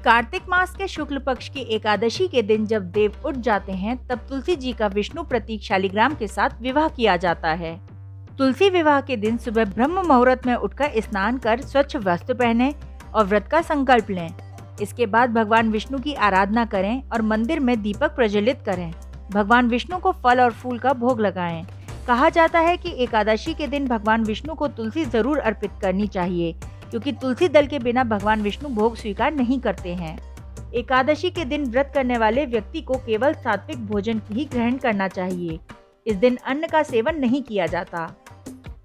कार्तिक मास के शुक्ल पक्ष की एकादशी के दिन जब देव उठ जाते हैं, तब तुलसी जी का विष्णु प्रतीक शालिग्राम के साथ विवाह किया जाता है। तुलसी विवाह के दिन सुबह ब्रह्म मुहूर्त में उठकर स्नान कर स्वच्छ वस्त्र पहने और व्रत का संकल्प लें। इसके बाद भगवान विष्णु की आराधना करें और मंदिर में दीपक प्रज्वलित करें। भगवान विष्णु को फल और फूल का भोग लगाएं। कहा जाता है कि एकादशी के दिन भगवान विष्णु को तुलसी जरूर अर्पित करनी चाहिए, क्योंकि तुलसी दल के बिना भगवान विष्णु भोग स्वीकार नहीं करते हैं। एकादशी के दिन व्रत करने वाले व्यक्ति को केवल सात्विक भोजन ही ग्रहण करना चाहिए। इस दिन अन्न का सेवन नहीं किया जाता।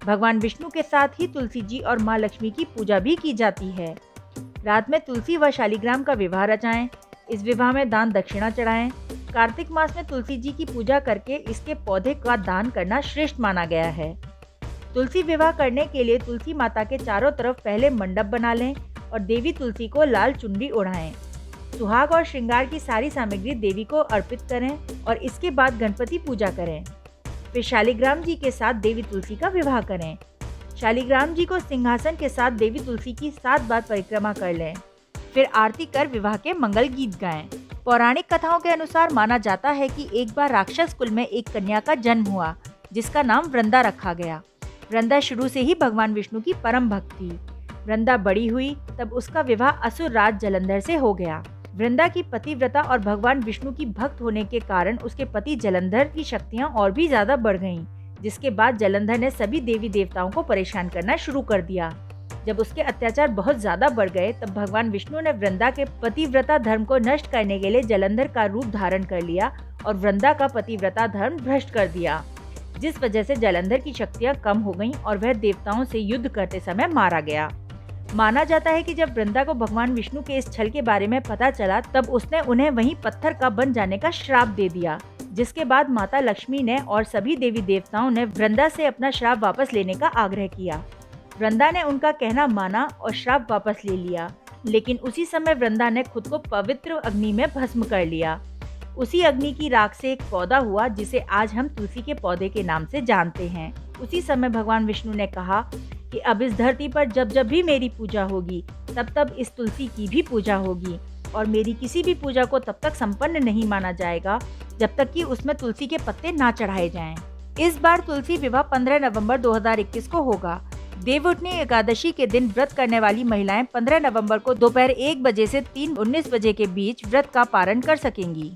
भगवान विष्णु के साथ ही तुलसी जी और माँ लक्ष्मी की पूजा भी की जाती है। रात में तुलसी व शालिग्राम का विवाह रचाएं। इस विवाह में दान दक्षिणा चढ़ाएं। कार्तिक मास में तुलसी जी की पूजा करके इसके पौधे का दान करना श्रेष्ठ माना गया है। तुलसी विवाह करने के लिए तुलसी माता के चारों तरफ पहले मंडप बना लें और देवी तुलसी को लाल चुनरी ओढ़ाएं। सुहाग और श्रृंगार की सारी सामग्री देवी को अर्पित करें और इसके बाद गणपति पूजा करें। फिर शालिग्राम जी के साथ देवी तुलसी का विवाह करें। शालिग्राम जी को सिंहासन के साथ देवी तुलसी की 7 बार परिक्रमा कर लें। फिर आरती कर विवाह के मंगल गीत गाएं। पौराणिक कथाओं के अनुसार माना जाता है कि एक बार राक्षस कुल में एक कन्या का जन्म हुआ, जिसका नाम वृंदा रखा गया। वृंदा शुरू से ही भगवान विष्णु की परम भक्त थी। वृंदा बड़ी हुई तब उसका विवाह असुर राज जलंधर से हो गया। वृंदा की पतिव्रता और भगवान विष्णु की भक्त होने के कारण उसके पति जलंधर की शक्तियां और भी ज्यादा बढ़ गईं, जिसके बाद जलंधर ने सभी देवी देवताओं को परेशान करना शुरू कर दिया। जब उसके अत्याचार बहुत ज्यादा बढ़ गए, तब भगवान विष्णु ने वृंदा के पतिव्रता धर्म को नष्ट करने के लिए जलंधर का रूप धारण कर लिया और वृंदा का पतिव्रता धर्म भ्रष्ट कर दिया, जिस वजह से जलंधर की शक्तियां कम हो गईं और वह देवताओं से युद्ध करते समय मारा गया। माना जाता है कि जब वृंदा को भगवान विष्णु के इस छल के बारे में पता चला, तब उसने उन्हें वहीं पत्थर का बन जाने का श्राप दे दिया, जिसके बाद माता लक्ष्मी ने और सभी देवी देवताओं ने वृंदा से अपना श्राप वापस लेने का आग्रह किया। वृंदा ने उनका कहना माना और श्राप वापस ले लिया, लेकिन उसी समय वृंदा ने खुद को पवित्र अग्नि में भस्म कर लिया। उसी अग्नि की राख से एक पौधा हुआ, जिसे आज हम तुलसी के पौधे के नाम से जानते हैं। उसी समय भगवान विष्णु ने कहा कि अब इस धरती पर जब जब भी मेरी पूजा होगी, तब तब इस तुलसी की भी पूजा होगी, और मेरी किसी भी पूजा को तब तक संपन्न नहीं माना जाएगा जब तक कि उसमें तुलसी के पत्ते ना चढ़ाए जाएं। इस बार तुलसी विवाह 15 नवंबर 2021 को होगा। देवउठनी एकादशी के दिन व्रत करने वाली महिलाएं 15 नवंबर को दोपहर 1 बजे से 3:19 बजे के बीच व्रत का पारण कर सकेंगी।